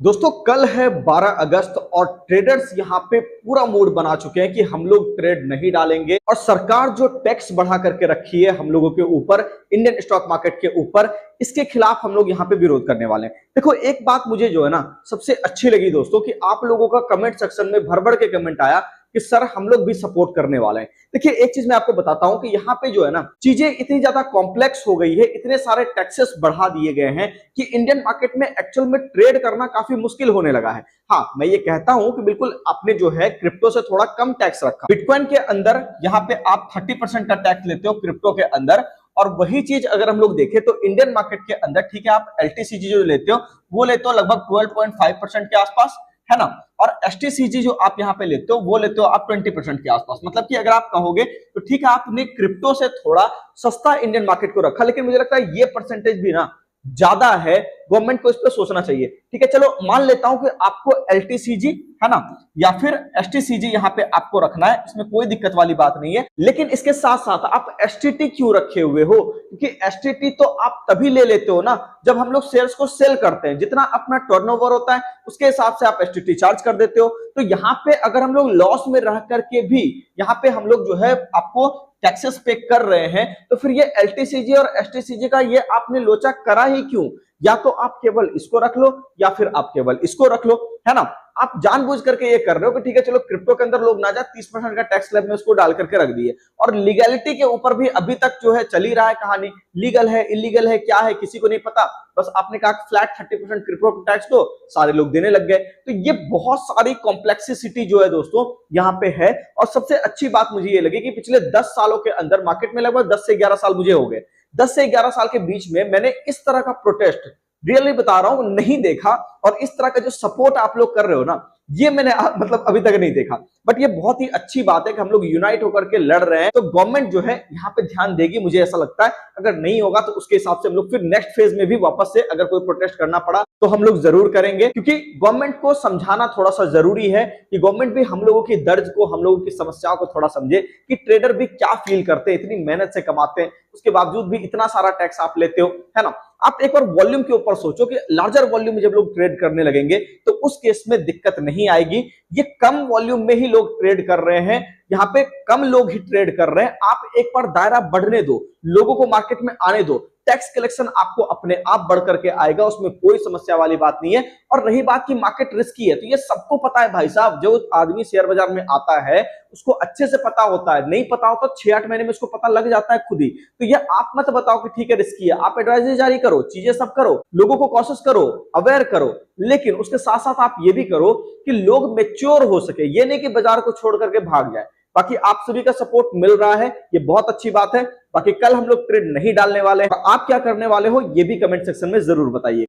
दोस्तों कल है 12 अगस्त और ट्रेडर्स यहाँ पे पूरा मूड बना चुके हैं कि हम लोग ट्रेड नहीं डालेंगे और सरकार जो टैक्स बढ़ा करके रखी है हम लोगों के ऊपर, इंडियन स्टॉक मार्केट के ऊपर, इसके खिलाफ हम लोग यहाँ पे विरोध करने वाले हैं। देखो एक बात मुझे जो है ना सबसे अच्छी लगी दोस्तों कि आप लोगों का कमेंट सेक्शन में भर भर के कमेंट आया कि सर हम लोग भी सपोर्ट करने वाले हैं। देखिए एक चीज मैं आपको बताता हूं कि यहाँ पे जो है ना चीजें इतनी ज्यादा कॉम्प्लेक्स हो गई है, इतने सारे टैक्सेस बढ़ा दिए गए हैं कि इंडियन मार्केट में एक्चुअल में ट्रेड करना काफी मुश्किल होने लगा है। हाँ मैं ये कहता हूं कि बिल्कुल आपने जो है क्रिप्टो से थोड़ा कम टैक्स रखा। बिटकॉइन के अंदर यहाँ पे आप 30% का टैक्स लेते हो क्रिप्टो के अंदर, और वही चीज अगर हम लोग देखें तो इंडियन मार्केट के अंदर ठीक है आप एलटीसीजी जो लेते हो वो लेते हो लगभग 12.5% के आसपास, है ना। और एसटीसीजी जो आप यहाँ पे लेते हो वो लेते हो आप 20% के आसपास। मतलब कि अगर आप कहोगे तो ठीक है आपने क्रिप्टो से थोड़ा सस्ता इंडियन मार्केट को रखा, लेकिन मुझे लगता है ये परसेंटेज भी ना ज्यादा है, गवर्नमेंट को इस पर सोचना चाहिए। ठीक है चलो मान लेता हूं कि आपको एलटीसीजी है ना या फिर एसटीसीजी यहाँ पे आपको रखना है, इसमें कोई दिक्कत वाली बात नहीं है। लेकिन इसके साथ साथ आप एसटीटी क्यों रखे हुए हो? क्योंकि एसटीटी तो आप तभी ले लेते हो ना जब हम लोग शेयर्स को सेल करते हैं, जितना अपना टर्नओवर होता है उसके हिसाब से आप एसटीटी चार्ज कर देते हो। तो यहाँ पे अगर हम लोग लॉस में रह करके भी यहाँ पे हम लोग जो है आपको टैक्सेस पे कर रहे हैं, तो फिर ये एलटीसीजी और एसटीसीजी का ये आपने लोचा करा ही क्यों? या तो आप केवल इसको रख लो या फिर आप केवल इसको रख लो, है ना। आप जानबूझ करके ये कर रहे हो कि ठीक है चलो क्रिप्टो के अंदर लोग ना जाए 30% का टैक्स स्लैब में उसको डाल करके रख दिए, और लीगैलिटी के ऊपर भी अभी तक जो है चली रहा है कहानी, लीगल है इलीगल है क्या है किसी को नहीं पता। बस आपने कहा फ्लैट 30% क्रिप्टो टैक्स दो, सारे लोग देने लग गए। तो ये बहुत सारी कॉम्प्लेक्सिटी जो है दोस्तों यहाँ पे है। और सबसे अच्छी बात मुझे ये लगी कि पिछले 10 सालों के अंदर मार्केट में लगभग 10 से 11 साल मुझे हो गए, 10 से 11 साल के बीच में मैंने इस तरह का प्रोटेस्ट रियली बता रहा हूं नहीं देखा, और इस तरह का जो सपोर्ट आप लोग कर रहे हो ना ये मैंने मतलब अभी तक नहीं देखा। बट ये बहुत ही अच्छी बात है कि हम लोग यूनाइट होकर के लड़ रहे हैं। तो गवर्नमेंट जो है यहाँ पे ध्यान देगी मुझे ऐसा लगता है, अगर नहीं होगा तो उसके हिसाब से हम लोग फिर नेक्स्ट फेज में भी वापस से अगर कोई प्रोटेस्ट करना पड़ा तो हम लोग जरूर करेंगे, क्योंकि गवर्नमेंट को समझाना थोड़ा सा जरूरी है कि गवर्नमेंट भी हम लोगों की दर्द को, हम लोगों की समस्याओं को थोड़ा समझे कि ट्रेडर भी क्या फील करते हैं, इतनी मेहनत से कमाते हैं उसके बावजूद भी इतना सारा टैक्स आप लेते हो, है ना। आप एक बार वॉल्यूम के ऊपर सोचो कि लार्जर वॉल्यूम में जब लोग ट्रेड करने लगेंगे तो उस केस में दिक्कत नहीं आएगी। ये कम वॉल्यूम में ही लोग ट्रेड कर रहे हैं, यहाँ पे कम लोग ही ट्रेड कर रहे हैं। आप एक बार दायरा बढ़ने दो, लोगों को मार्केट में आने दो, टैक्स कलेक्शन आपको अपने आप बढ़ करके आएगा, उसमें कोई समस्या वाली बात नहीं है। और रही बात की मार्केट रिस्की है, तो ये सबको पता है भाई साहब, जो आदमी शेयर बाजार में आता है उसको अच्छे से पता होता है, नहीं पता होता 6-8 महीने में उसको पता लग जाता है खुद ही। तो ये आप मत बताओ कि ठीक है रिस्की है, आप एडवाइजरी जारी करो, चीजें सब करो, लोगों को कोशिश करो, अवेयर करो, लेकिन उसके साथ साथ आप ये भी करो कि लोग मेच्योर हो सके, ये नहीं कि बाजार को छोड़ करके भाग जाए। बाकी आप सभी का सपोर्ट मिल रहा है, ये बहुत अच्छी बात है। बाकी कल हम लोग ट्रेड नहीं डालने वाले हैं, आप क्या करने वाले हो ये भी कमेंट सेक्शन में जरूर बताइए।